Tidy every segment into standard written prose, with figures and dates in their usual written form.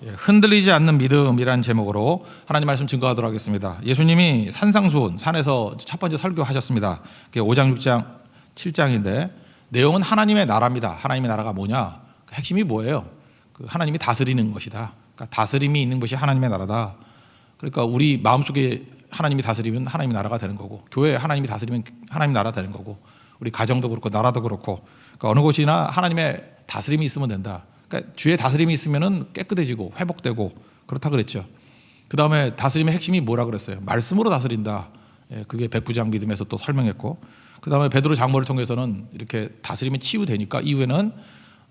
흔들리지 않는 믿음이라는 제목으로 하나님 말씀 증거하도록 하겠습니다. 예수님이 산상수훈, 산에서 첫 번째 설교하셨습니다. 5장, 6장, 7장인데 내용은 하나님의 나라입니다. 하나님의 나라가 뭐냐? 핵심이 뭐예요? 하나님이 다스리는 것이다. 그러니까 다스림이 있는 것이 하나님의 나라다. 그러니까 우리 마음속에 하나님이 다스리면 하나님의 나라가 되는 거고, 교회에 하나님이 다스리면 하나님의 나라가 되는 거고, 우리 가정도 그렇고 나라도 그렇고, 그러니까 어느 곳이나 하나님의 다스림이 있으면 된다. 그러니까 주의 다스림이 있으면은 깨끗해지고 회복되고 그렇다 그랬죠. 그 다음에 다스림의 핵심이 뭐라 그랬어요? 말씀으로 다스린다. 그게 백부장 믿음에서 또 설명했고, 그 다음에 베드로 장모를 통해서는 이렇게 다스림이 치유되니까 이후에는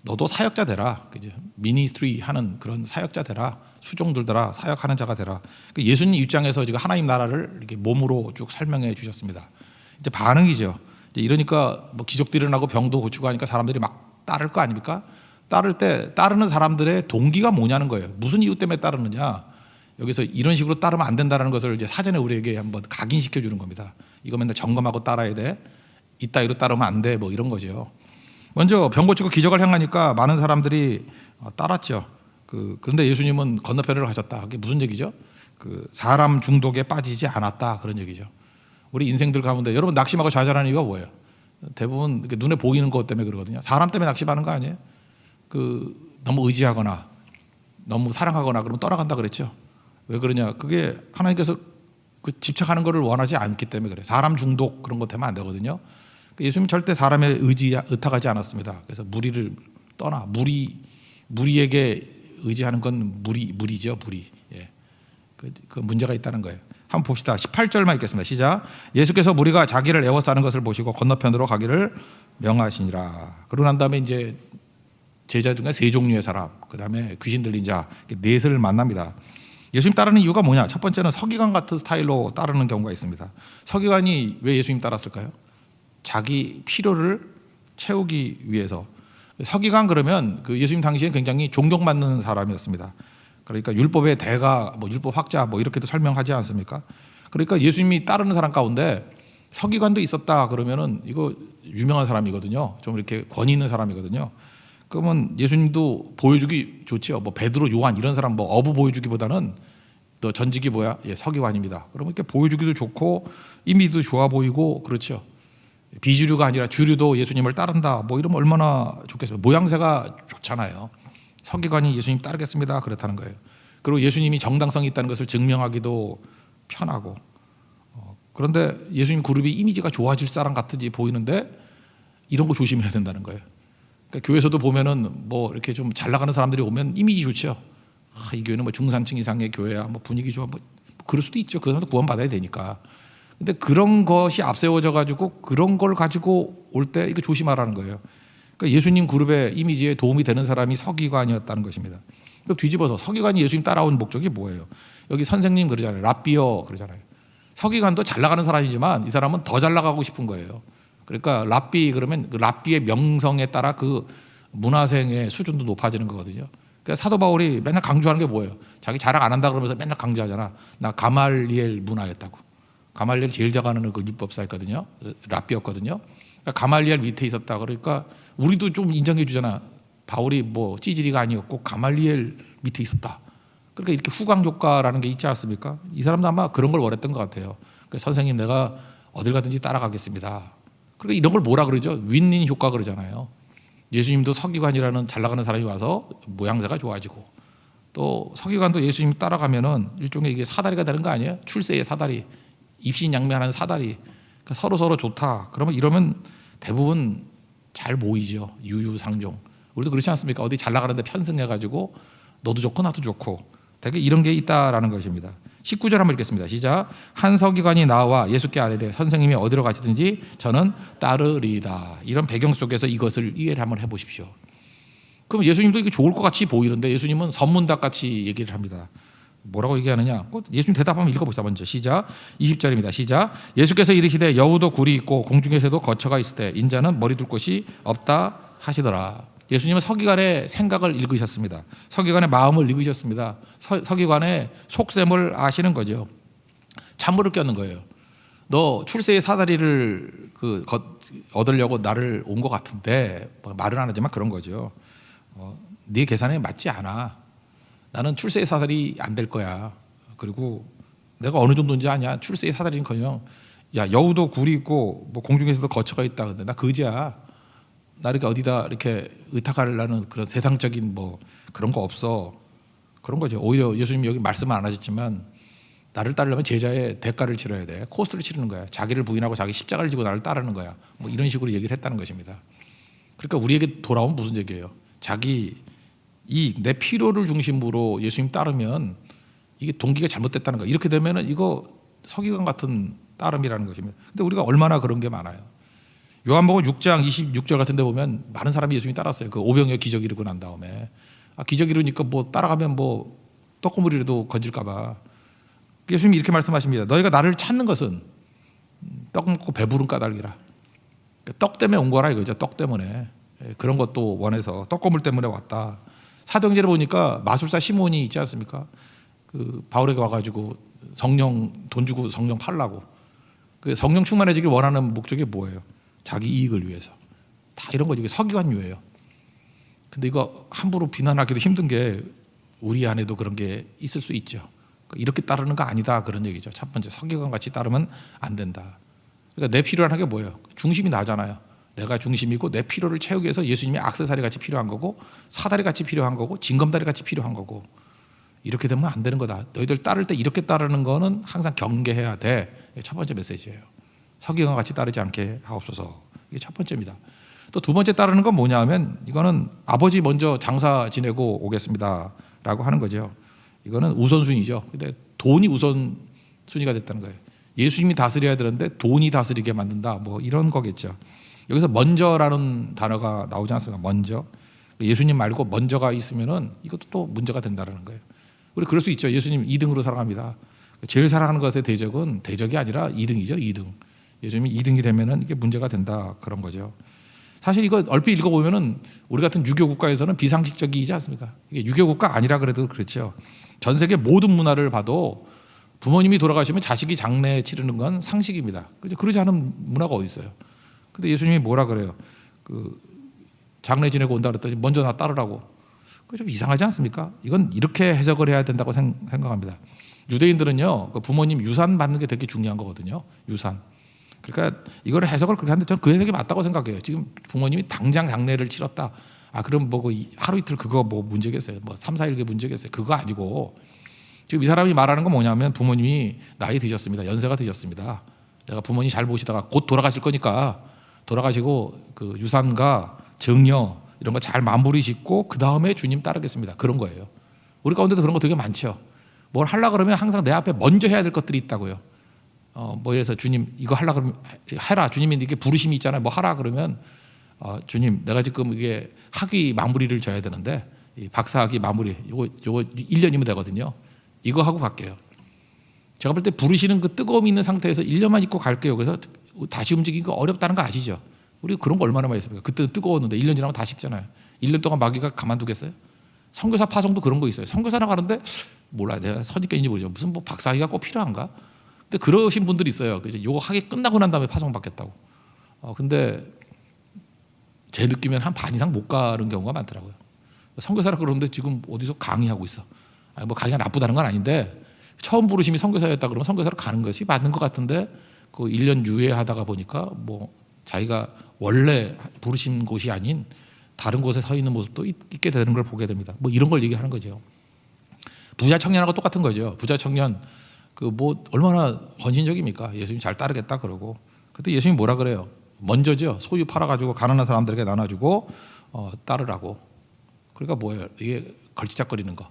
너도 사역자 되라. 미니스트리 하는 그런 사역자 되라. 수종들더라. 사역하는 자가 되라. 예수님 입장에서 지금 하나님 나라를 이렇게 몸으로 쭉 설명해 주셨습니다. 이제 반응이죠. 이러니까 뭐 기적도 일어나고 병도 고치고 하니까 사람들이 막 따를 거 아닙니까? 따를 때 따르는 사람들의 동기가 뭐냐는 거예요. 무슨 이유 때문에 따르느냐. 여기서 이런 식으로 따르면 안 된다는 것을 이제 사전에 우리에게 한번 각인시켜 주는 겁니다. 이거 맨날 점검하고 따라야 돼. 이따위로 따르면 안 돼. 뭐 이런 거죠. 먼저 병 고치고 기적을 행하니까 많은 사람들이 따랐죠. 그런데 예수님은 건너편으로 가셨다. 그게 무슨 얘기죠? 사람 중독에 빠지지 않았다. 그런 얘기죠. 우리 인생들 가운데 여러분 낙심하고 좌절하는 이유가 뭐예요? 대부분 눈에 보이는 것 때문에 그러거든요. 사람 때문에 낙심하는 거 아니에요? 너무 의지하거나 너무 사랑하거나 그러면 떠나간다 그랬죠. 왜 그러냐? 그게 하나님께서 집착하는 것을 원하지 않기 때문에 그래요. 사람 중독 그런 것 되면 안 되거든요. 예수님 절대 사람의 의지에 의탁하지 않았습니다. 그래서 무리를 떠나 무리에게 의지하는 건 무리죠. 무리. 예. 그 문제가 있다는 거예요. 한번 봅시다. 18절만 읽겠습니다. 시작. 예수께서 무리가 자기를 애워싸는 것을 보시고 건너편으로 가기를 명하시니라. 그러고 난 다음에 이제 제자 중에 세 종류의 사람, 그 다음에 귀신 들린 자, 넷을 만납니다. 예수님 따르는 이유가 뭐냐? 첫 번째는 서기관 같은 스타일로 따르는 경우가 있습니다. 서기관이 왜 예수님 따랐을까요? 자기 필요를 채우기 위해서. 서기관 그러면 예수님 당시에 굉장히 존경받는 사람이었습니다. 그러니까 율법의 대가, 율법 학자 이렇게도 설명하지 않습니까? 그러니까 예수님이 따르는 사람 가운데 서기관도 있었다 그러면은 이거 유명한 사람이거든요. 좀 이렇게 권위 있는 사람이거든요. 그러면 예수님도 보여주기 좋죠. 베드로, 요한 이런 사람 어부 보여주기보다는 너 전직이 뭐야? 예, 서기관입니다. 그러면 이렇게 보여주기도 좋고 이미지도 좋아 보이고 그렇죠. 비주류가 아니라 주류도 예수님을 따른다. 이러면 얼마나 좋겠어요. 모양새가 좋잖아요. 서기관이 예수님 따르겠습니다. 그렇다는 거예요. 그리고 예수님이 정당성이 있다는 것을 증명하기도 편하고. 그런데 예수님 그룹이 이미지가 좋아질 사람 같은지 보이는데 이런 거 조심해야 된다는 거예요. 그러니까 교회에서도 보면은 이렇게 좀 잘 나가는 사람들이 오면 이미지 좋죠. 이 교회는 중산층 이상의 교회야. 분위기 좋아. 그럴 수도 있죠. 그 사람도 구원받아야 되니까. 근데 그런 것이 앞세워져 가지고 그런 걸 가지고 올 때 이거 조심하라는 거예요. 그러니까 예수님 그룹의 이미지에 도움이 되는 사람이 서기관이었다는 것입니다. 또 뒤집어서 서기관이 예수님 따라온 목적이 뭐예요? 여기 선생님 그러잖아요. 랍비어 그러잖아요. 서기관도 잘 나가는 사람이지만 이 사람은 더 잘 나가고 싶은 거예요. 그러니까 랍비 그러면 랍비의 명성에 따라 문화생의 수준도 높아지는 거거든요. 그러니까 사도 바울이 맨날 강조하는 게 뭐예요? 자기 자랑 안 한다 그러면서 맨날 강조하잖아. 나 가말리엘 문화였다고. 가말리엘 제일 잘하는 율법사였거든요. 랍비였거든요. 그러니까 가말리엘 밑에 있었다. 그러니까 우리도 좀 인정해 주잖아. 바울이 찌질이가 아니었고 가말리엘 밑에 있었다. 그러니까 이렇게 후광 효과라는 게 있지 않습니까? 이 사람도 아마 그런 걸 원했던 것 같아요. 그러니까 선생님 내가 어딜 가든지 따라가겠습니다. 그러니까 이런 걸 뭐라 그러죠? 윈윈 효과 그러잖아요. 예수님도 서기관이라는 잘 나가는 사람이 와서 모양새가 좋아지고 또 서기관도 예수님 따라가면은 일종의 이게 사다리가 되는 거 아니에요? 출세의 사다리, 입신양매하는 사다리. 그러니까 서로 좋다. 그러면 이러면 대부분 잘 모이죠. 유유상종. 우리도 그렇지 않습니까? 어디 잘 나가는데 편승해가지고 너도 좋고 나도 좋고 되게 이런 게 있다라는 것입니다. 19절 한번 읽겠습니다. 시작. 한 서기관이 나와 예수께 아뢰되 선생님이 어디로 가시든지 저는 따르리다. 이런 배경 속에서 이것을 이해를 한번 해보십시오. 그럼 예수님도 이게 좋을 것 같이 보이는데 예수님은 선문답 같이 얘기를 합니다. 뭐라고 얘기하느냐? 예수님 대답 한번 읽어봅시다. 먼저 시작. 20절입니다. 시작. 예수께서 이르시되 여우도 굴이 있고 공중에서도 거처가 있을 때 인자는 머리 둘 곳이 없다 하시더라. 예수님은 서기관의 생각을 읽으셨습니다. 서기관의 마음을 읽으셨습니다. 서기관의 속셈을 아시는 거죠. 찬물을 껴는 거예요. 너 출세의 사다리를 얻으려고 나를 온 것 같은데 말은 안 하지만 그런 거죠. 네 계산에 맞지 않아. 나는 출세의 사달이 안 될 거야. 그리고 내가 어느 정도인지 아냐. 출세의 사달인커녕 야 여우도 굴이 있고 뭐 공중에서도 거처가 있다. 근데 나 거지야. 나 이렇게 어디다 이렇게 의탁하려는 그런 세상적인 뭐 그런 거 없어. 그런 거죠. 오히려 예수님이 여기 말씀은 안 하셨지만 나를 따르려면 제자의 대가를 치러야 돼. 코스트를 치르는 거야. 자기를 부인하고 자기 십자가를 지고 나를 따르는 거야. 뭐 이런 식으로 얘기를 했다는 것입니다. 그러니까 우리에게 돌아오면 무슨 얘기예요? 자기 내 필요를 중심으로 예수님 따르면 이게 동기가 잘못됐다는 거. 이렇게 되면은 이거 서기관 같은 따름이라는 것입니다. 근데 우리가 얼마나 그런 게 많아요. 요한복음 6장 26절 같은 데 보면 많은 사람이 예수님 따랐어요. 그 오병이어 기적 이루고 난 다음에 기적 이루니까 뭐 따라가면 뭐 떡고물이라도 건질까 봐. 예수님이 이렇게 말씀하십니다. 너희가 나를 찾는 것은 떡 먹고 배부른 까닭이라. 떡 때문에 온 거라 이거죠. 떡 때문에. 그런 것도 원해서 떡고물 때문에 왔다. 사도행전에 보니까 마술사 시몬이 있지 않습니까? 그 바울에게 와가지고 성령 돈 주고 성령 팔라고. 그 성령 충만해지길 원하는 목적이 뭐예요? 자기 이익을 위해서. 다 이런 거죠. 이게 서기관유예요. 근데 이거 함부로 비난하기도 힘든 게 우리 안에도 그런 게 있을 수 있죠. 이렇게 따르는 거 아니다 그런 얘기죠. 첫 번째 서기관 같이 따르면 안 된다. 그러니까 내 필요한 게 뭐예요? 중심이 나잖아요. 내가 중심이고 내 필요를 채우기 위해서 예수님이 악세사리 같이 필요한 거고 사다리 같이 필요한 거고 징검다리 같이 필요한 거고 이렇게 되면 안 되는 거다. 너희들 따를 때 이렇게 따르는 거는 항상 경계해야 돼. 이게 첫 번째 메시지예요. 서기관 같이 따르지 않게 하옵소서. 이게 첫 번째입니다. 또 두 번째 따르는 건 뭐냐 하면 이거는 아버지 먼저 장사 지내고 오겠습니다 라고 하는 거죠. 이거는 우선순위죠. 근데 돈이 우선순위가 됐다는 거예요. 예수님이 다스려야 되는데 돈이 다스리게 만든다 뭐 이런 거겠죠. 여기서 먼저라는 단어가 나오지 않습니까? 먼저. 예수님 말고 먼저가 있으면은 이것도 또 문제가 된다는 거예요. 우리 그럴 수 있죠. 예수님 2등으로 살아갑니다. 제일 사랑하는 것의 대적은 대적이 아니라 2등이죠. 2등. 예수님이 2등이 되면은 이게 문제가 된다 그런 거죠. 사실 이거 얼핏 읽어보면은 우리 같은 유교 국가에서는 비상식적이지 않습니까? 이게 유교 국가 아니라 그래도 그렇죠. 전 세계 모든 문화를 봐도 부모님이 돌아가시면 자식이 장례 치르는 건 상식입니다. 그러지 않은 문화가 어디 있어요? 근데 예수님이 뭐라 그래요? 그 장례 지내고 온다 그랬더니 먼저 나 따르라고. 그거 좀 이상하지 않습니까? 이건 이렇게 해석을 해야 된다고 생각합니다. 유대인들은요, 그 부모님 유산 받는 게 되게 중요한 거거든요. 유산. 그러니까 이거를 해석을 그렇게 하는데 저는 그 해석이 맞다고 생각해요. 지금 부모님이 당장 장례를 치렀다. 그럼 뭐 하루 이틀 그거 뭐 문제겠어요? 뭐 3, 4일게 문제겠어요? 그거 아니고 지금 이 사람이 말하는 건 뭐냐면 부모님이 나이 드셨습니다. 연세가 드셨습니다. 내가 부모님 잘 모시다가 곧 돌아가실 거니까 돌아가시고 그 유산과 정려 이런 거 잘 마무리 짓고 그 다음에 주님 따르겠습니다. 그런 거예요. 우리 가운데도 그런 거 되게 많죠. 뭘 하려고 그러면 항상 내 앞에 먼저 해야 될 것들이 있다고요. 뭐해서 주님 이거 하려고 그러면 해라. 주님이 이게 부르심이 있잖아요. 뭐 하라 그러면 주님 내가 지금 이게 학위 마무리를 져야 되는데 이 박사학위 마무리 요거 1년이면 되거든요. 이거 하고 갈게요. 제가 볼 때 부르시는 그 뜨거움이 있는 상태에서 1년만 있고 갈게요. 그래서 다시 움직이기 어렵다는 거 아시죠? 우리 그런 거 얼마나 많이 했습니까? 그때 뜨거웠는데 1년 지나면 다 식잖아요. 1년 동안 마귀가 가만두겠어요? 선교사 파송도 그런 거 있어요. 선교사 나가는데 몰라요. 내가 선입견인지 모르죠. 무슨 뭐 박사학위가 꼭 필요한가? 근데 그러신 분들이 있어요. 요거 학위 끝나고 난 다음에 파송 받겠다고. 근데 제 느낌엔 한 반 이상 못 가는 경우가 많더라고요. 선교사라 그러는데 지금 어디서 강의하고 있어. 뭐 강의가 나쁘다는 건 아닌데 처음 부르심이 선교사였다 그러면 선교사로 가는 것이 맞는 것 같은데 그 1년 유예하다가 보니까 뭐 자기가 원래 부르신 곳이 아닌 다른 곳에 서 있는 모습도 있게 되는 걸 보게 됩니다. 뭐 이런 걸 얘기하는 거죠. 부자 청년하고 똑같은 거죠. 부자 청년 그 뭐 얼마나 헌신적입니까? 예수님 잘 따르겠다 그러고 그때 예수님 뭐라 그래요? 먼저죠. 소유 팔아가지고 가난한 사람들에게 나눠주고 따르라고. 그러니까 뭐예요? 이게 걸치작거리는 거.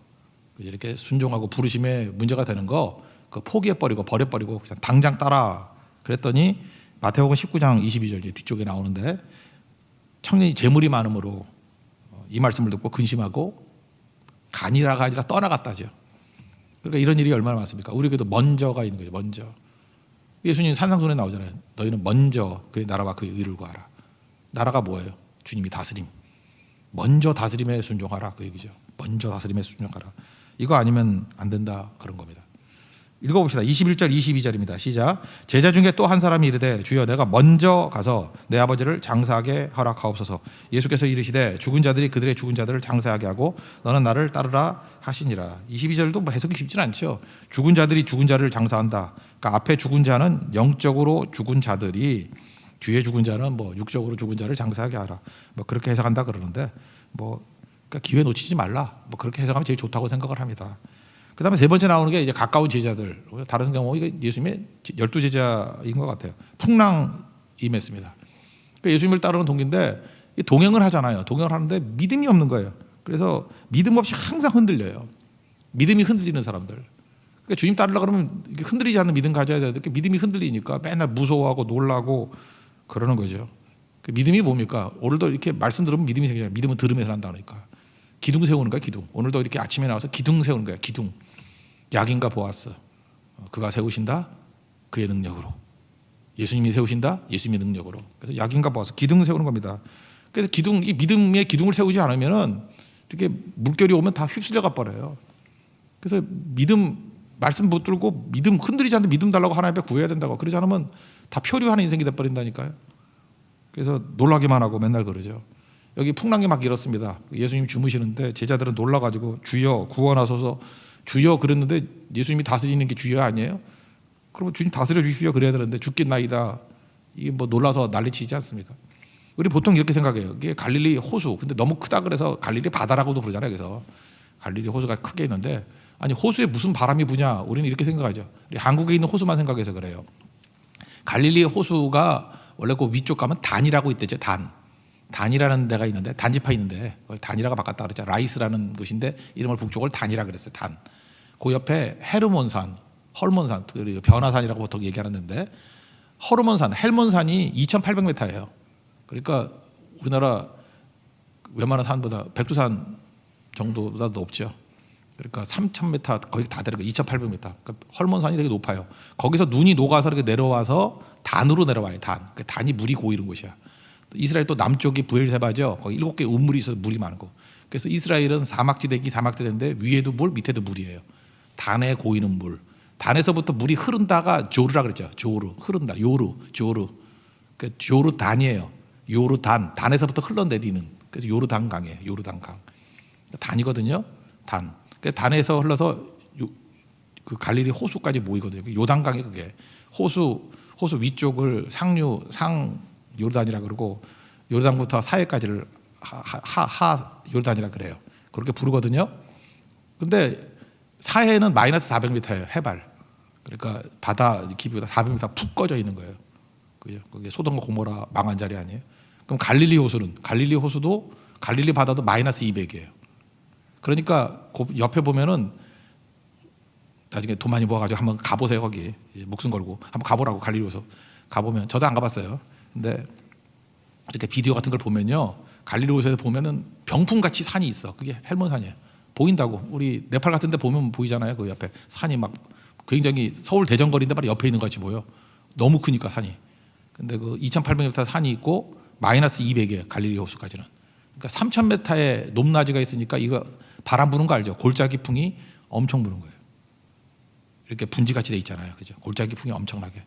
이렇게 순종하고 부르심에 문제가 되는 거 그 포기해버리고 버려버리고 그냥 당장 따라. 그랬더니 마태복음 19장 22절 뒤쪽에 나오는데 청년이 재물이 많음으로 이 말씀을 듣고 근심하고 간이라가 아니라 떠나갔다죠. 그러니까 이런 일이 얼마나 많습니까? 우리에게도 먼저가 있는 거죠. 먼저. 예수님 산상순에 나오잖아요. 너희는 먼저 그의 나라와 그의 의를 구하라. 나라가 뭐예요? 주님이 다스림. 먼저 다스림에 순종하라 그 얘기죠. 먼저 다스림에 순종하라. 이거 아니면 안 된다 그런 겁니다. 읽어봅시다. 21절 22절입니다. 시작. 제자 중에 또 한 사람이 이르되 주여 내가 먼저 가서 내 아버지를 장사하게 허락하옵소서. 예수께서 이르시되 죽은 자들이 그들의 죽은 자들을 장사하게 하고 너는 나를 따르라 하시니라. 22절도 뭐 해석이 쉽진 않죠. 죽은 자들이 죽은 자를 장사한다. 그러니까 앞에 죽은 자는 영적으로 죽은 자들이, 뒤에 죽은 자는 뭐 육적으로 죽은 자를 장사하게 하라. 뭐 그렇게 해석한다 그러는데 뭐 그러니까 기회 놓치지 말라. 뭐 그렇게 해석하면 제일 좋다고 생각을 합니다. 그다음에 세 번째 나오는 게 이제 가까운 제자들. 다른 경우 이게 예수님의 12제자인 것 같아요. 풍랑이 임했습니다. 그러니까 예수님을 따르는 동기인데 동행을 하잖아요. 동행을 하는데 믿음이 없는 거예요. 그래서 믿음 없이 항상 흔들려요. 믿음이 흔들리는 사람들. 그러니까 주님 따르려고 그러면 흔들리지 않는 믿음 가져야 되는데 믿음이 흔들리니까 맨날 무서워하고 놀라고 그러는 거죠. 그 믿음이 뭡니까? 오늘도 이렇게 말씀 들으면 믿음이 생겨요. 믿음은 들으면서 난다니까. 기둥 세우는 거야, 기둥. 오늘도 이렇게 아침에 나와서 기둥 세우는 거야, 기둥. 야긴과 보아스. 그가 세우신다, 그의 능력으로. 예수님이 세우신다, 예수님의 능력으로. 그래서 야긴과 보아스, 기둥 세우는 겁니다. 그래서 기둥, 이 믿음의 기둥을 세우지 않으면은 이렇게 물결이 오면 다 휩쓸려 가 버려요. 그래서 믿음, 말씀 붙들고 믿음 흔들리지 않는 믿음 달라고 하나님 앞에 구해야 된다고. 그러지 않으면 다 표류하는 인생이 돼버린다니까요. 그래서 놀라기만 하고 맨날 그러죠. 여기 풍랑이 막 일었습니다. 예수님이 주무시는데 제자들은 놀라가지고 주여 구원하소서, 주여 그랬는데 예수님이 다스리는 게 주여 아니에요? 그러면 주님 다스려 주십시오 그래야 되는데 죽겠나이다. 이게 뭐 놀라서 난리치지 않습니까? 우리 보통 이렇게 생각해요. 이게 갈릴리 호수, 근데 너무 크다 그래서 갈릴리 바다라고도 부르잖아요. 그래서 갈릴리 호수가 크게 있는데 아니 호수에 무슨 바람이 부냐? 우리는 이렇게 생각하죠. 우리 한국에 있는 호수만 생각해서 그래요. 갈릴리 호수가 원래 그 위쪽 가면 단이라고 있대죠. 단이라는 데가 있는데 단지파 있는데 그걸 단이라고 바꿨다 그랬죠. 라이스라는 곳인데 이름을 북쪽을 단이라 그랬어요. 단. 그 옆에 헤르몬산, 헐몬산, 변화산이라고 보통 얘기하는데 허르몬산, 헬몬산이 2,800m예요. 그러니까 우리나라 웬만한 산보다 백두산 정도보다 높죠. 그러니까 3,000m 거의 다 되는 거 2,800m. 그러니까 헐몬산이 되게 높아요. 거기서 눈이 녹아서 이렇게 내려와서 단으로 내려와요. 단. 그러니까 단이 물이 고이는 곳이야. 이스라엘 또 남쪽이 부엘세바죠. 거기 7개 운물이 있어서 물이 많고. 그래서 이스라엘은 사막지대기 사막지대인데 위에도 물, 밑에도 물이에요. 단에 고이는 물. 단에서부터 물이 흐른다가 조르라 그랬죠. 조르, 흐른다. 요르, 조르. 그러니까 조르단이에요. 요르단. 단에서부터 흘러내리는. 그래서 요르단 강이에요. 요르단 강. 단이거든요. 단. 단에서 흘러서 그 갈릴리 호수까지 모이거든요. 요단강이 그게 호수 위쪽을 상 요르단이라 그러고 요르단부터 사해까지를 하 요르단이라 그래요. 그렇게 부르거든요. 근데 사해는 마이너스 400m예요. 해발. 그러니까 바다 깊이보다 400m 푹 꺼져 있는 거예요. 그죠? 그게 소돔과 고모라 망한 자리 아니에요? 그럼 갈릴리 호수도 갈릴리 바다도 마이너스 200이에요. 그러니까 그 옆에 보면은 나중에 돈 많이 모아가지고 한번 가보세요. 거기 목숨 걸고 한번 가보라고. 갈릴리 호수 가보면 저도 안 가봤어요. 근데 이렇게 비디오 같은 걸 보면요, 갈릴리 호수에서 보면은 병풍같이 산이 있어. 그게 헬몬산이에요. 보인다고. 우리 네팔 같은 데 보면 보이잖아요. 그 옆에 산이 막 굉장히 서울 대전거리인데 바로 옆에 있는 것 같이 보여. 너무 크니까 산이. 근데 그 2,800m 산이 있고 마이너스 200이에요. 갈릴리 호수까지는. 그러니까 3,000m의 높낮이가 있으니까 이거 바람 부는 거 알죠? 골짜기풍이 엄청 부는 거예요. 이렇게 분지같이 돼 있잖아요. 그죠? 골짜기풍이 엄청나게.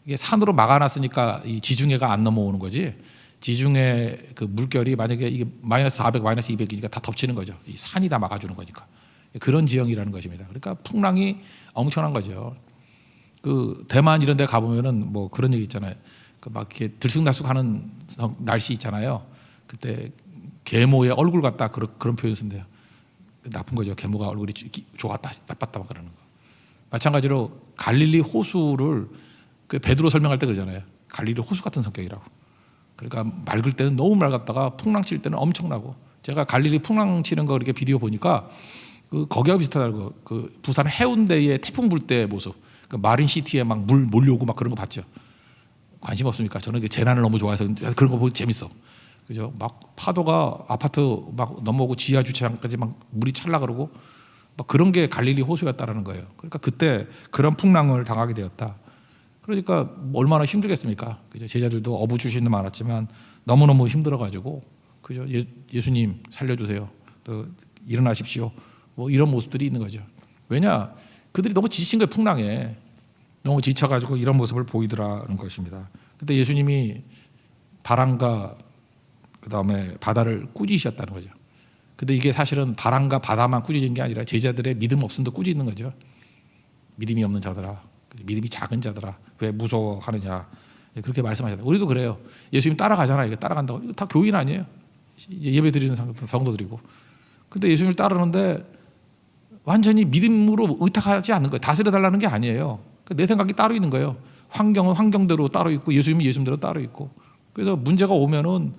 이게 산으로 막아놨으니까 이 지중해가 안 넘어오는 거지. 지중해 그 물결이 만약에 이게 마이너스 400, 마이너스 200이니까 다 덮치는 거죠. 이 산이 다 막아주는 거니까. 그런 지형이라는 것입니다. 그러니까 풍랑이 엄청난 거죠. 그 대만 이런 데 가보면은 뭐 그런 얘기 있잖아요. 그 막 이렇게 들쑥날쑥하는 날씨 있잖아요. 그때 계모의 얼굴 같다 그런 표현 쓴대요. 나쁜 거죠. 계모가 얼굴이 좋았다, 나빴다 막 그러는 거. 마찬가지로 갈릴리 호수를 그 베드로 설명할 때 그러잖아요. 갈릴리 호수 같은 성격이라고. 그러니까 맑을 때는 너무 맑았다가 풍랑 칠 때는 엄청나고. 제가 갈릴리 풍랑 치는 거 이렇게 비디오 보니까 그 거기하고 비슷하다고. 그 부산 해운대에 태풍 불 때 모습. 그 마린 시티에 막 물 몰려오고 막 그런 거 봤죠. 관심 없습니까? 저는 그 재난을 너무 좋아해서 그런 거 보고 재밌어. 그죠? 막 파도가 아파트 막 넘어오고 지하 주차장까지 막 물이 찰라 그러고 막 그런 게 갈릴리 호수였다라는 거예요. 그러니까 그때 그런 풍랑을 당하게 되었다. 그러니까 얼마나 힘들겠습니까? 그죠? 제자들도 어부주신도 많았지만 너무너무 힘들어가지고 그죠? 예수님 살려주세요. 또 일어나십시오. 뭐 이런 모습들이 있는 거죠. 왜냐? 그들이 너무 지친 거예요. 풍랑에 너무 지쳐가지고 이런 모습을 보이더라는 것입니다. 그때 예수님이 바람과 그 다음에 바다를 꾸짖으셨다는 거죠. 근데 이게 사실은 바람과 바다만 꾸짖은 게 아니라 제자들의 믿음 없음도 꾸짖는 거죠. 믿음이 없는 자들아, 믿음이 작은 자들아, 왜 무서워하느냐, 그렇게 말씀하셨다. 우리도 그래요. 예수님 따라가잖아요. 이거 따라간다고. 이거 다 교인 아니에요. 이제 예배 드리는 성도들이고. 근데 예수님을 따르는데 완전히 믿음으로 의탁하지 않는 거예요. 다스려 달라는 게 아니에요. 내 생각이 따로 있는 거예요. 환경은 환경대로 따로 있고 예수님은 예수님대로 따로 있고. 그래서 문제가 오면은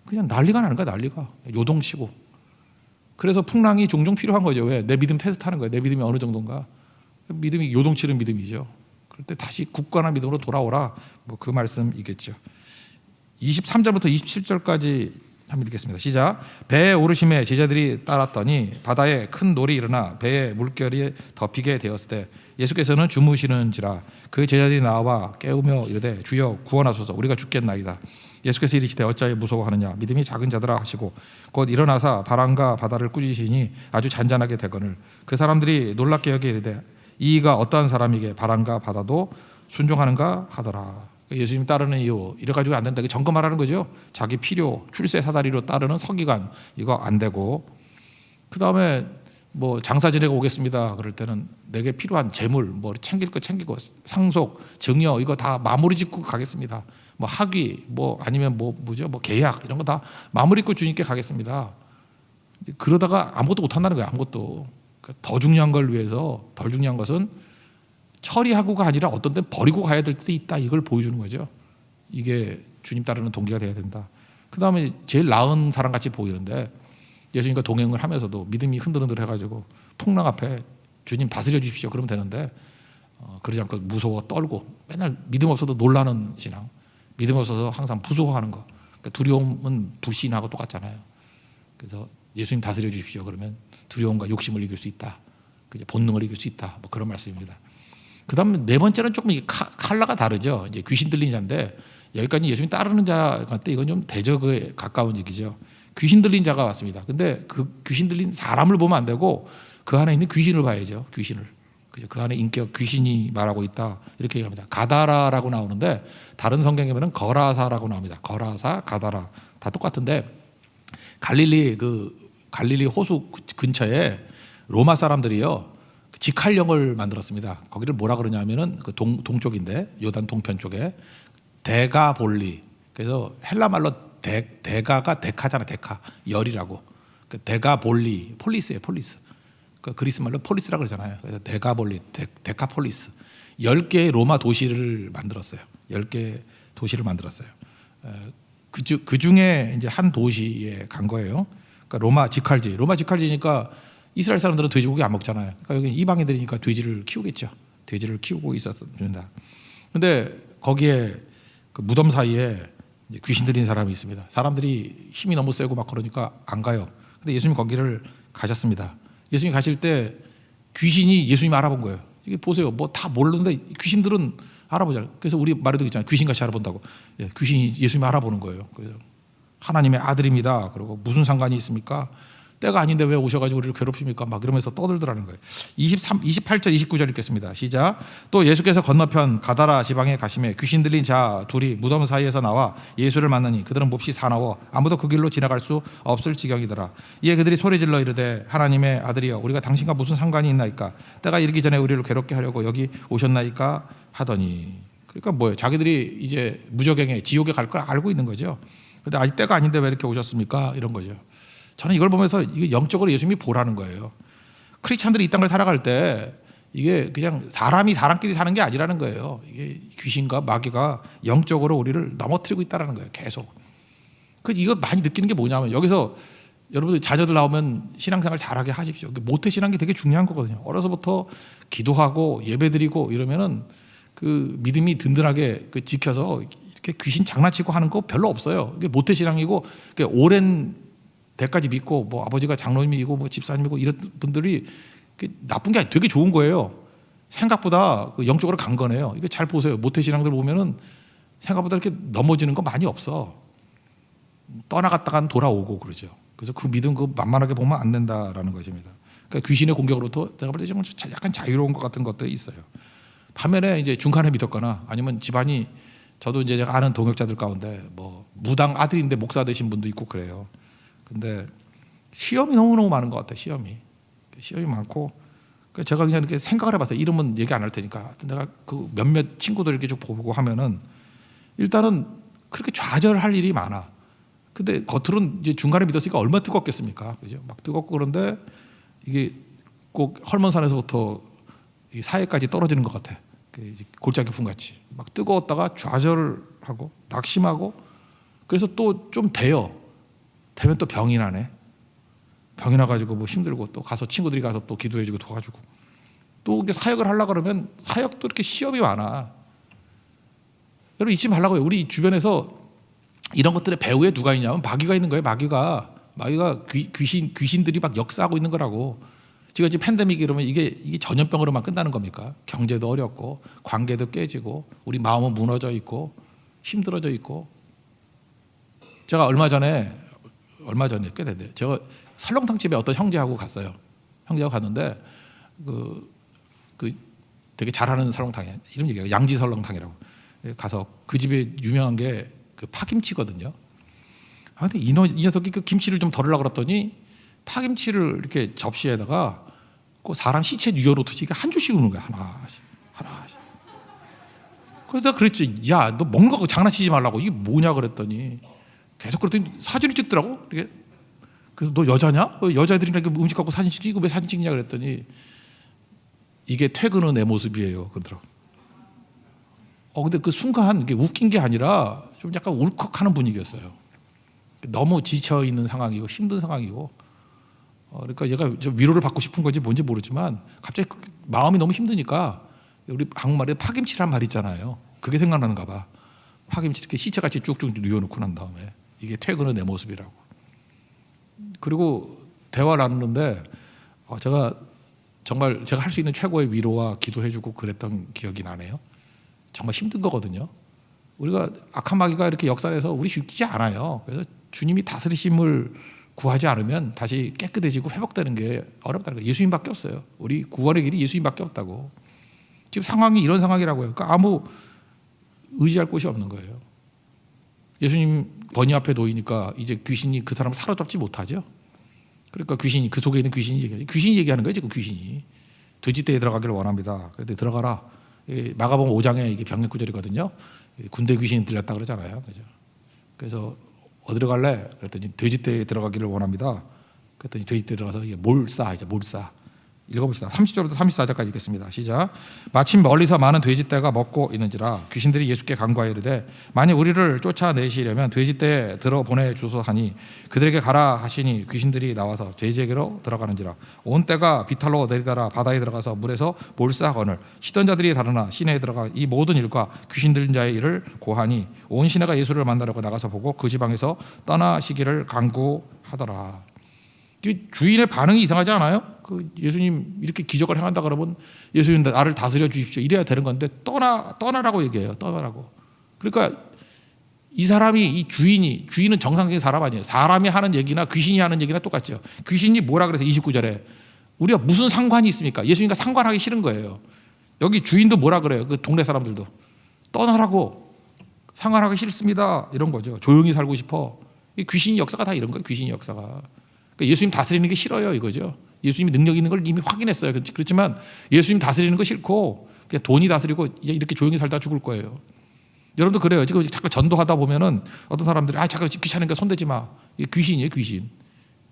그냥 난리가 나는 거야. 난리가. 요동치고. 그래서 풍랑이 종종 필요한 거죠. 왜? 내 믿음 테스트하는 거예요. 내 믿음이 어느 정도인가. 믿음이 요동치는 믿음이죠. 그럴 때 다시 굳건한 믿음으로 돌아오라. 뭐 그 말씀이겠죠. 23절부터 27절까지 한번 읽겠습니다. 시작. 배에 오르심에 제자들이 따랐더니 바다에 큰 놀이 일어나 배에 물결이 덮이게 되었을 때 예수께서는 주무시는지라 그 제자들이 나와 깨우며 이르되 주여 구원하소서 우리가 죽겠나이다. 예수께서 이르시되 어찌하여 무서워하느냐 믿음이 작은 자들아 하시고 곧 일어나사 바람과 바다를 꾸짖으시니 아주 잔잔하게 되거늘 그 사람들이 놀랍게 여겨 이르되 이가 어떠한 사람이게 바람과 바다도 순종하는가 하더라. 예수님 따르는 이유 이래가지고 안 된다. 점검하라는 거죠. 자기 필요 출세 사다리로 따르는 서기관 이거 안 되고, 그 다음에 뭐 장사 지내고 오겠습니다. 그럴 때는 내게 필요한 재물 뭐 챙길 거 챙기고 상속 증여 이거 다 마무리 짓고 가겠습니다. 뭐 학위 뭐 아니면 뭐죠 뭐 계약 이런 거 다 마무리 짓고 주님께 가겠습니다. 그러다가 아무것도 못 한다는 거예요. 아무것도. 더 중요한 걸 위해서 덜 중요한 것은 처리하고가 아니라 어떤 때 버리고 가야 될 때 있다. 이걸 보여주는 거죠. 이게 주님 따르는 동기가 돼야 된다. 그 다음에 제일 나은 사람같이 보이는데 예수님과 동행을 하면서도 믿음이 흔들흔들 해가지고 풍랑 앞에 주님 다스려 주십시오. 그러면 되는데 그러지 않고 무서워 떨고 맨날 믿음 없어도 놀라는 신앙, 믿음 없어서 항상 무서워하는 거. 그러니까 두려움은 불신하고 똑같잖아요. 그래서 예수님 다스려 주십시오. 그러면 두려움과 욕심을 이길 수 있다. 본능을 이길 수 있다. 뭐 그런 말씀입니다. 그 다음에 네 번째는 조금 칼라가 다르죠. 이제 귀신 들린 자인데 여기까지 예수님 따르는 자 같은 이건 좀 대적에 가까운 얘기죠. 귀신 들린 자가 왔습니다. 근데 그 귀신 들린 사람을 보면 안 되고 그 안에 있는 귀신을 봐야죠. 귀신을. 그 안에 인격 귀신이 말하고 있다. 이렇게 얘기합니다. 가다라라고 나오는데 다른 성경에 보면 거라사라고 나옵니다. 거라사, 가다라 다 똑같은데 갈릴리 호수 근처에 로마 사람들이요 직할령을 만들었습니다. 거기를 뭐라 그러냐면은 그 동쪽인데 요단 동편 쪽에 데가볼리. 그래서 헬라 말로 데가가 데카잖아. 데카 열이라고. 그 데가볼리 폴리스예요. 폴리스. 그 그리스 말로 폴리스라고 그러잖아요. 그래서 데가볼리 데카폴리스 10개의 로마 도시를 만들었어요. 10개 도시를 만들었어요. 그 중에 이제 한 도시에 간 거예요. 그러니까 로마 직할지니까 이스라엘 사람들은 돼지고기 안 먹잖아요. 그러니까 여기 이방인들이니까 돼지를 키우겠죠. 돼지를 키우고 있었습니다. 근데 거기에 그 무덤 사이에 이제 귀신 들린 사람이 있습니다. 사람들이 힘이 너무 세고 막 그러니까 안 가요. 근데 예수님 거기를 가셨습니다. 예수님 가실 때 귀신이 예수님 알아본 거예요. 이게 보세요. 뭐 다 모르는데 귀신들은 알아보잖아요. 그래서 우리 말에도 있잖아요. 귀신같이 알아본다고. 귀신이 예수님 알아보는 거예요. 그래서 하나님의 아들입니다. 그리고 무슨 상관이 있습니까? 때가 아닌데 왜 오셔가지고 우리를 괴롭힙니까? 막 이러면서 떠들더라는 거예요. 28절 29절 읽겠습니다. 시작. 또 예수께서 건너편 가다라 지방에 가심에 귀신 들린 자 둘이 무덤 사이에서 나와 예수를 만나니 그들은 몹시 사나워 아무도 그 길로 지나갈 수 없을 지경이더라. 이에 그들이 소리질러 이르되 하나님의 아들이여 우리가 당신과 무슨 상관이 있나이까? 때가 이르기 전에 우리를 괴롭게 하려고 여기 오셨나이까 하더니. 그러니까 뭐예요? 자기들이 이제 무저갱에 지옥에 갈 걸 알고 있는 거죠. 근데 아직 때가 아닌데 왜 이렇게 오셨습니까? 이런 거죠. 저는 이걸 보면서 이게 영적으로 예수님이 보라는 거예요. 크리스찬들이 이 땅을 살아갈 때 이게 그냥 사람이 사람끼리 사는 게 아니라는 거예요. 이게 귀신과 마귀가 영적으로 우리를 넘어뜨리고 있다는 거예요. 계속. 이거 많이 느끼는 게 뭐냐면 여기서 여러분들 자녀들 나오면 신앙생활 잘하게 하십시오. 모태신앙이 되게 중요한 거거든요. 어려서부터 기도하고 예배드리고 이러면은 그 믿음이 든든하게 지켜서 이렇게 귀신 장난치고 하는 거 별로 없어요. 이게 모태신앙이고 오랜 대까지 믿고 뭐 아버지가 장로님이고 뭐 집사님이고 이런 분들이 나쁜 게 아니라 되게 좋은 거예요. 생각보다 영적으로 강건해요. 이거 잘 보세요. 모태신앙들 보면은 생각보다 이렇게 넘어지는 거 많이 없어. 떠나갔다간 돌아오고 그러죠. 그래서 그 믿음 만만하게 보면 안 된다라는 것입니다. 그러니까 귀신의 공격으로부터 내가 볼 때 좀 약간 자유로운 것 같은 것도 있어요. 반면에 이제 중간에 믿었거나 아니면 집안이 저도 이제 제가 아는 동역자들 가운데 뭐 무당 아들인데 목사 되신 분도 있고 그래요. 근데 시험이 너무너무 많은 것 같아요. 시험이 많고 제가 그냥 이렇게 생각을 해봤어요. 이름은 얘기 안 할 테니까. 내가 그 몇몇 친구들 이렇게 쭉 보고 하면은 일단은 그렇게 좌절할 일이 많아. 근데 겉으로는 이제 중간에 믿었으니까 얼마나 뜨겁겠습니까? 그죠? 막 뜨겁고 그런데 이게 꼭 헐몬산에서부터 이 사회까지 떨어지는 것 같아. 골짜기 풍 같이 막 뜨거웠다가 좌절을 하고 낙심하고 그래서 또 좀 되면 또 병이 나네. 병이 나가지고 뭐 힘들고 또 가서 친구들이 가서 또 기도해주고 도와주고 또 이게 사역을 하려고 그러면 사역도 이렇게 시험이 많아. 여러분 잊지 말라고요. 우리 주변에서 이런 것들의 배후에 누가 있냐면 마귀가 있는 거예요. 마귀가 귀신들이 막 역사하고 있는 거라고. 지금 팬데믹 이러면 이게 전염병으로만 끝나는 겁니까? 경제도 어렵고 관계도 깨지고 우리 마음은 무너져 있고 힘들어져 있고. 제가 얼마 전에 꽤 됐는데 제가 설렁탕 집에 어떤 형제하고 갔어요. 형제하고 갔는데 그 되게 잘하는 설렁탕이에요. 이름 얘기해요. 양지 설렁탕이라고. 가서 그 집에 유명한 게 그 파김치거든요. 근데 이 녀석이 그 김치를 좀 덜으려고 그랬더니 파김치를 이렇게 접시에다가 그 사람 시체 뉘어놓듯이 한 줄씩 넣는 거야. 하나씩. 그래서 내가 그랬지. 야, 너 먹는 거 장난치지 말라고. 이게 뭐냐 그랬더니 계속 그랬더니 사진을 찍더라고. 이렇게. 그래서 너 여자냐? 여자들이랑 이렇게 음식 갖고 사진 찍고 왜 사진 찍냐 그랬더니 이게 퇴근 후 내 모습이에요. 그러더라고. 근데 그 순간 이게 웃긴 게 아니라 좀 약간 울컥하는 분위기였어요. 너무 지쳐 있는 상황이고 힘든 상황이고. 그러니까 얘가 위로를 받고 싶은 건지 뭔지 모르지만 갑자기 마음이 너무 힘드니까 우리 한국말에 파김치란 말 있잖아요. 그게 생각나는가 봐. 파김치 이렇게 시체같이 쭉쭉 뉘어놓고 난 다음에 이게 퇴근 후 내 모습이라고. 그리고 대화를 나누는데 제가 정말 제가 할 수 있는 최고의 위로와 기도해주고 그랬던 기억이 나네요. 정말 힘든 거거든요. 우리가 악한 마귀가 이렇게 역사해서 우리 죽이지 않아요. 그래서 주님이 다스리심을 구하지 않으면 다시 깨끗해지고 회복되는 게 어렵다는 거예요. 예수님밖에 없어요. 우리 구원의 길이 예수님밖에 없다고. 지금 상황이 이런 상황이라고요. 그러니까 아무 의지할 곳이 없는 거예요. 예수님 번이 앞에 놓이니까 이제 귀신이 그 사람을 사로잡지 못하죠. 그러니까 귀신이 그 속에 있는 귀신이 얘기하는 거예요. 지금 귀신이 돼지떼에 들어가기를 원합니다. 그런데 들어가라. 마가복음 5장에 이게 병력 구절이거든요. 군대 귀신이 들렸다 그러잖아요. 그죠? 그래서 어디로 갈래? 그랬더니 돼지떼에 들어가기를 원합니다. 그랬더니 돼지떼에 들어가서 이게 몰싸. 읽어봅시다. 30절부터 34절까지 읽겠습니다. 시작. 마침 멀리서 많은 돼지떼가 먹고 있는지라 귀신들이 예수께 간구하여 이르되 만일 우리를 쫓아내시려면 돼지떼에 들어보내주소 하니 그들에게 가라 하시니 귀신들이 나와서 돼지에게로 들어가는지라 온 떼가 비탈로 내리다라 바다에 들어가서 물에서 몰사하거늘 쉬던 자들이 다르나 시내에 들어가 이 모든 일과 귀신 들린 자의 일을 고하니 온 시내가 예수를 만나려고 나가서 보고 그 지방에서 떠나시기를 간구하더라. 주인의 반응이 이상하지 않아요? 그 예수님 이렇게 기적을 행한다 그러면 예수님 나를 다스려 주십시오 이래야 되는 건데 떠나라고 얘기해요. 떠나라고. 그러니까 이 사람이 이 주인은 정상적인 사람 아니에요. 사람이 하는 얘기나 귀신이 하는 얘기나 똑같죠. 귀신이 뭐라 그래서 29절에 우리가 무슨 상관이 있습니까? 예수님과 상관하기 싫은 거예요. 여기 주인도 뭐라 그래요? 그 동네 사람들도 떠나라고. 상관하기 싫습니다 이런 거죠. 조용히 살고 싶어. 이 귀신의 역사가 다 이런 거예요. 귀신의 역사가. 그러니까 예수님 다스리는 게 싫어요 이거죠. 예수님이 능력 있는 걸 이미 확인했어요. 그렇지만 예수님 다스리는 거 싫고 그냥 돈이 다스리고 이제 이렇게 조용히 살다 죽을 거예요. 여러분도 그래요. 지금 자꾸 전도하다 보면은 어떤 사람들이 잠깐 귀찮으니까 손대지 마. 이게 귀신이에요, 귀신.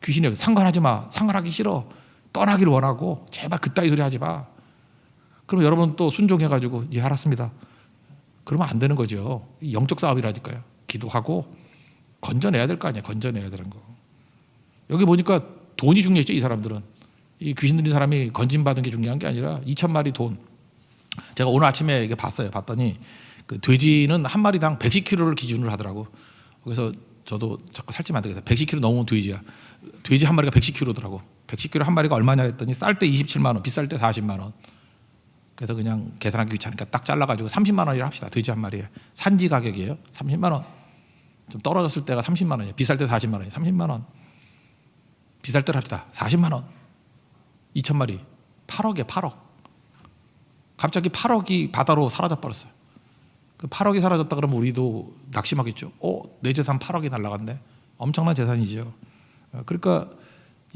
귀신이에요. 상관하지 마. 상관하기 싫어. 떠나기를 원하고 제발 그따위 소리 하지 마. 그럼 여러분 또 순종해가지고 예 알았습니다. 그러면 안 되는 거죠. 영적 싸움이라니까요. 기도하고 건져내야 될 거 아니에요. 건져내야 되는 거. 여기 보니까 돈이 중요했죠. 이 사람들은. 이 귀신 들린 사람이 건진받은 게 중요한 게 아니라 2,000마리 돈. 제가 오늘 아침에 이게 봤어요. 봤더니 그 돼지는 한 마리당 110kg를 기준으로 하더라고. 그래서 저도 자꾸 살찌면 안 되겠다. 110kg 넘으면 돼지야. 돼지 한 마리가 110kg더라고. 110kg 한 마리가 얼마냐 했더니 쌀 때 27만 원, 비쌀 때 40만 원. 그래서 그냥 계산하기 귀찮으니까 딱 잘라가지고 30만 원이라 합시다. 돼지 한 마리에. 산지 가격이에요. 30만 원. 좀 떨어졌을 때가 30만 원이에요. 비쌀 때 40만 원이에요. 30만 원. 비쌀 때로 합시다. 40만 원. 2,000마리. 8억에 8억. 갑자기 8억이 바다로 사라져 버렸어요. 그 8억이 사라졌다 그러면 우리도 낙심하겠죠. 내 재산 8억이 날아갔네. 엄청난 재산이죠. 그러니까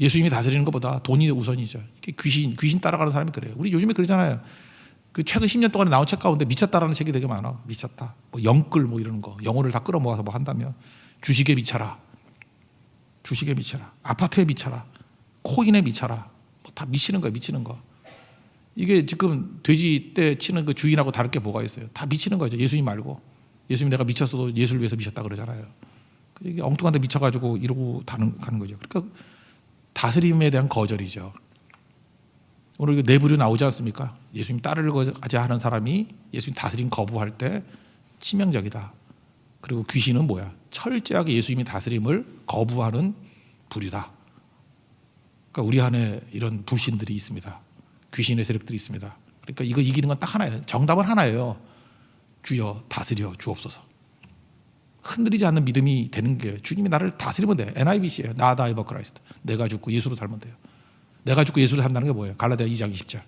예수님이 다스리는 것보다 돈이 우선이죠. 귀신 따라가는 사람이 그래요. 우리 요즘에 그러잖아요. 그 최근 10년 동안에 나온 책 가운데 미쳤다라는 책이 되게 많아. 미쳤다. 뭐 영끌 뭐 이러는 거. 영혼을 다 끌어모아서 뭐 한다면 주식에 미쳐라. 주식에 미쳐라. 아파트에 미쳐라. 코인에 미쳐라. 뭐 다 미치는 거야, 미치는 거. 이게 지금 돼지 때 치는 그 주인하고 다를 게 뭐가 있어요? 다 미치는 거죠. 예수님 말고. 예수님 내가 미쳤어도 예수를 위해서 미쳤다 그러잖아요. 이게 엉뚱한 데 미쳐가지고 이러고 가는 거죠. 그러니까 다스림에 대한 거절이죠. 오늘 이거 내부류 나오지 않습니까? 예수님 따르고자 하는 사람이 예수님 다스림 거부할 때 치명적이다. 그리고 귀신은 뭐야? 철저하게 예수님이 다스림을 거부하는 부류다. 그러니까 우리 안에 이런 불신들이 있습니다. 귀신의 세력들이 있습니다. 그러니까 이거 이기는 건 딱 하나예요. 정답은 하나예요. 주여 다스려 주옵소서. 흔들리지 않는 믿음이 되는 게 주님이 나를 다스리면 돼. NIVC예요. 나다 이버 크라이스트. 내가 죽고 예수로 살면 돼요. 내가 죽고 예수로 산다는 게 뭐예요? 갈라디아 2장 20절.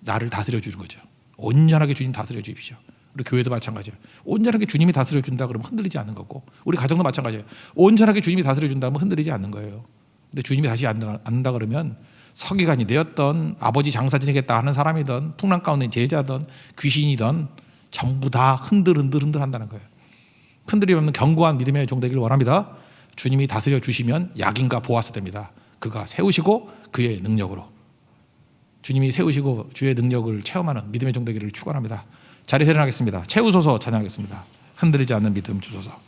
나를 다스려 주는 거죠. 온전하게 주님 다스려 주십시오. 우리 교회도 마찬가지예요. 온전하게 주님이 다스려 준다 그러면 흔들리지 않는 거고, 우리 가정도 마찬가지예요. 온전하게 주님이 다스려 준다면 흔들리지 않는 거예요. 근데 주님이 다시 않는다 그러면 서기관이 되었던 아버지 장사 지내겠다 하는 사람이든 풍랑 가운데 제자든 귀신이든 전부 다 흔들 한다는 거예요. 흔들림 없는 견고한 믿음의 종 되기를 원합니다. 주님이 다스려 주시면 약인과 보아스 됩니다. 그가 세우시고 그의 능력으로, 주님이 세우시고 주의 능력을 체험하는 믿음의 종 되기를 축원합니다. 자리에 일어나겠습니다. 채우소서 찬양하겠습니다. 흔들리지 않는 믿음 주소서.